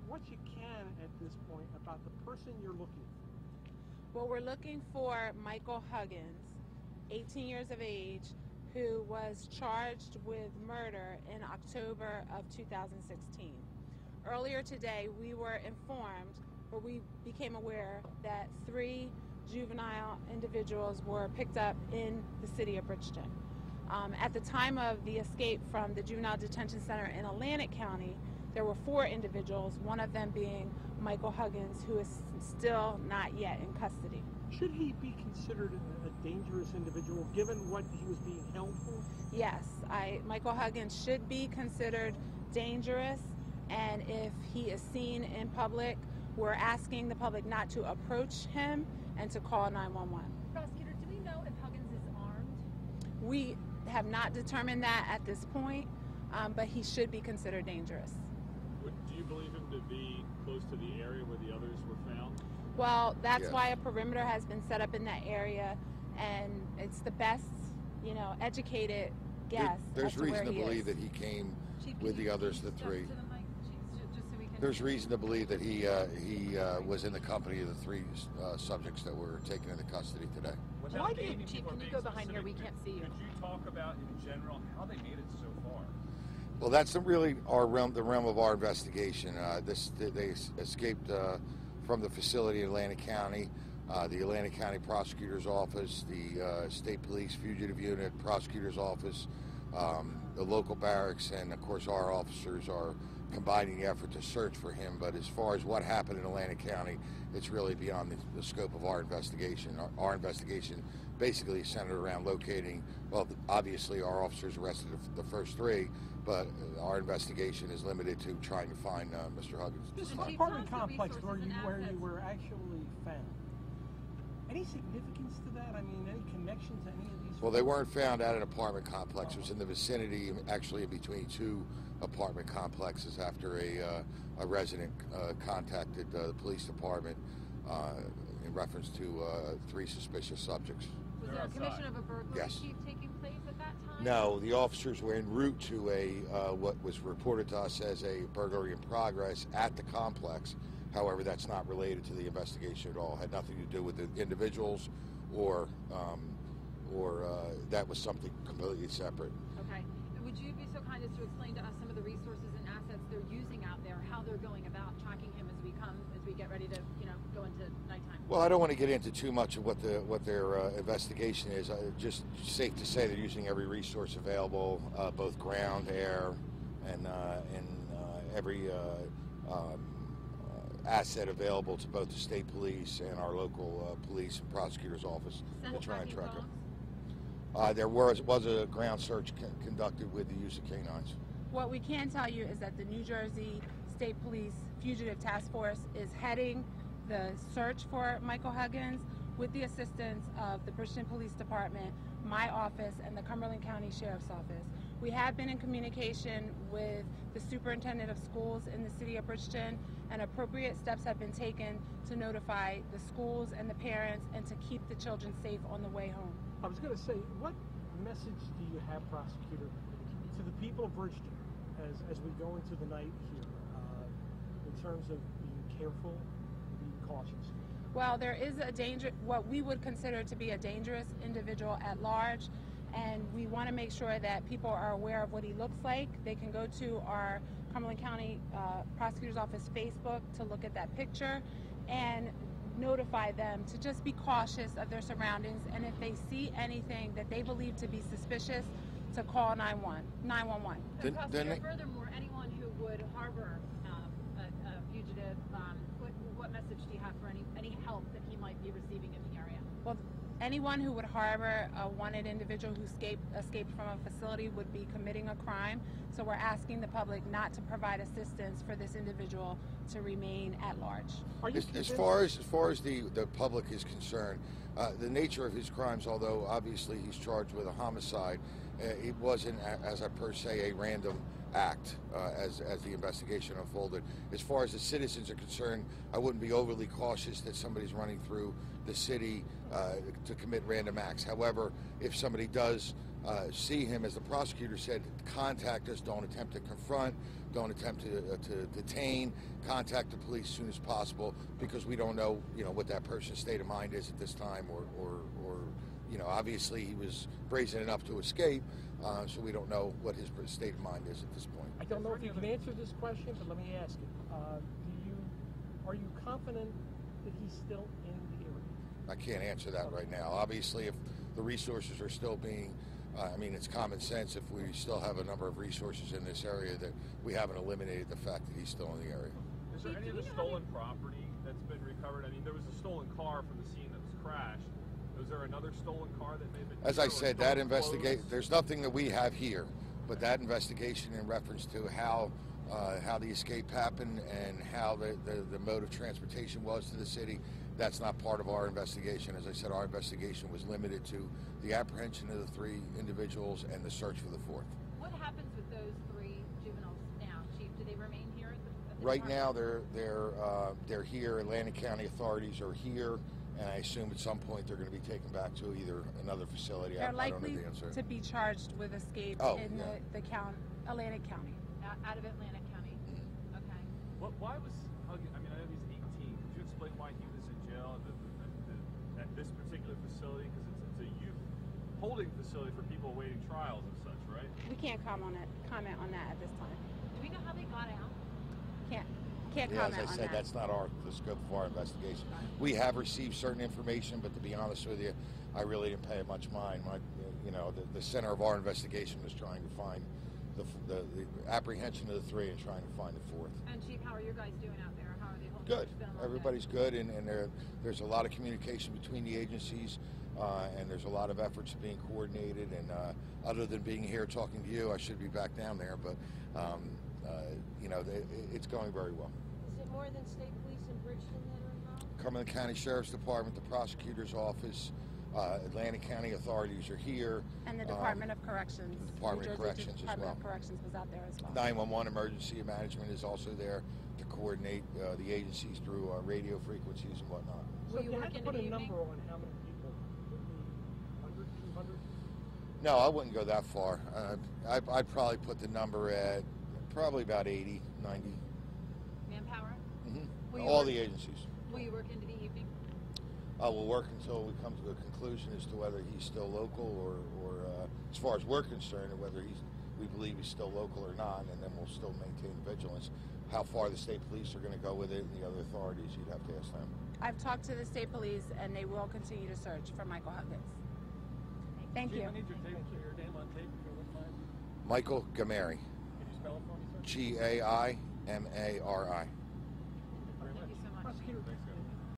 what you can at this point about the person you're looking for. Well, we're looking for Michael Huggins, 18 years of age, who was charged with murder in October of 2016. Earlier today, we were informed, or we became aware, that 3 juvenile individuals were picked up in the city of Bridgeton. At the time of the escape from the Juvenile Detention Center in Atlantic County, there were 4 individuals, one of them being Michael Huggins, who is still not yet in custody. Should he be considered a dangerous individual given what he was being held for? Yes, Michael Huggins should be considered dangerous, and if he is seen in public, we're asking the public not to approach him and to call 911. Prosecutor, do we know if Huggins is armed? We have not determined that at this point, but he should be considered dangerous. Do you believe him to be close to the area where the others were found? Well, that's why a perimeter has been set up in that area, and it's the best, educated guess. There's as to reason where to believe that he came with the others, the 3. There's reason to believe that he was in the company of the 3 subjects that were taken into custody today. Why did Chief? Can you go behind here? We can't see you. Could you talk about, in general, how they made it so far? Well, that's really the realm of our investigation. They escaped from the facility in Atlantic County, the Atlantic County Prosecutor's Office, the State Police Fugitive Unit Prosecutor's Office, the local barracks, and of course our officers are combining the effort to search for him. But as far as what happened in Atlantic County, it's really beyond the scope of our investigation. Our investigation basically is centered around locating, well, obviously our officers arrested the first 3, but our investigation is limited to trying to find Mr. Huggins. This apartment complex where you were actually found, any significance to that? I mean, any connections to any of these? Well, they weren't found at an apartment complex. It was in the vicinity, actually in between 2 apartment complexes, after a resident contacted the police department in reference to 3 suspicious subjects. Was there a commission of a burglary taking place at that time? No, the officers were en route to what was reported to us as a burglary in progress at the complex. However, that's not related to the investigation at all. It had nothing to do with the individuals, or that was something completely separate. Okay. Would you be so kind as to explain to us some of the resources and assets they're using out there, how they're going about tracking him as we get ready to, go into nighttime? Well, I don't want to get into too much of what their investigation is. Just safe to say they're using every resource available, both ground, air, and every asset available to both the state police and our local police and prosecutor's office to try and track him. There was a ground search conducted with the use of canines. What we can tell you is that the New Jersey State Police Fugitive Task Force is heading the search for Michael Huggins with the assistance of the Bridgeton Police Department, my office, and the Cumberland County Sheriff's Office. We have been in communication with the superintendent of schools in the city of Bridgeton, and appropriate steps have been taken to notify the schools and the parents and to keep the children safe on the way home. I was going to say, what message do you have, prosecutor, to the people of Bridgeton as we go into the night here, in terms of being careful, being cautious? Well, there is what we would consider to be a dangerous individual at large, and we want to make sure that people are aware of what he looks like. They can go to our Cumberland County Prosecutor's Office Facebook to look at that picture and notify them to just be cautious of their surroundings, and if they see anything that they believe to be suspicious, to call 911. Furthermore, anyone who would harbor a fugitive, what message do you have for any help that he might be receiving in the area? Well, anyone who would harbor a wanted individual who escaped from a facility would be committing a crime. So we're asking the public not to provide assistance for this individual to remain at large. As far as the public is concerned, the nature of his crimes, although obviously he's charged with a homicide, it wasn't, as a per se, a random act as the investigation unfolded. As far as the citizens are concerned, I wouldn't be overly cautious that somebody's running through the city to commit random acts. However, if somebody does see him, as the prosecutor said, contact us. Don't attempt to confront. Don't attempt to detain. Contact the police as soon as possible, because we don't know, what that person's state of mind is at this time, or obviously he was brazen enough to escape, so we don't know what his state of mind is at this point. I don't know if you can answer this question, but let me ask it. Are you confident that he's still in the area? I can't answer that right now. Obviously, if the resources are still being, it's common sense if we still have a number of resources in this area that we haven't eliminated the fact that he's still in the area. Is there any of the stolen property that's been recovered? I mean, there was a stolen car from the scene that was crashed. Was there another stolen car that may have been? As I said, that there's nothing that we have here, but that investigation in reference to how the escape happened and how the mode of transportation was to the city, that's not part of our investigation. As I said, our investigation was limited to the apprehension of the 3 individuals and the search for the 4th. What happens with those 3 juveniles now, Chief? Do they remain here at the Right now, department? they're here. Atlantic County authorities are here, and I assume at some point they're going to be taken back to either another facility. They're I don't likely know the answer. to be charged with escape in the Atlantic County. Out of Atlantic County. Okay. Why was Huggins? I mean, I know he's 18. Could you explain why he was in jail at this particular facility? Because it's a youth holding facility for people awaiting trials and such, right? We can't comment on that at this time. Do we know how they got out? Can't Yeah, comment as I on said, that. that's not the scope of our investigation. We have received certain information, but to be honest with you, I really didn't pay it much mind. The center of our investigation was trying to find the apprehension of the 3 and trying to find the 4th. And Chief, how are your guys doing out there? How are they holding? Good. It's been a long day. Everybody's good, and there's a lot of communication between the agencies, and there's a lot of efforts being coordinated. And other than being here talking to you, I should be back down there, but it's going very well. Is it more than state police in Bridgeton that are involved? Cumberland County Sheriff's Department, the prosecutor's office, Atlantic County authorities are here. And the Department of Corrections. The Department New of Jersey Corrections as Department well. of Corrections was out there as well. 911 emergency management is also there to coordinate the agencies through radio frequencies and whatnot. So Will if you you work had to into put the a number evening? on how many people, would it be 100, 200? No, I wouldn't go that far. I'd probably put the number at probably about 80, 90. Manpower? Will Mm-hmm. you All work- the agencies. Will you work into the evening? We'll work until we come to a conclusion as to whether he's still local or as far as we're concerned, whether we believe he's still local or not, and then we'll still maintain vigilance. How far the state police are going to go with it and the other authorities, you'd have to ask them. I've talked to the state police, and they will continue to search for Michael Huggins. Thank you. I need your name on tape if you wouldn't mind. Michael Gamari. Can you spell it for me, sir? Gaimari.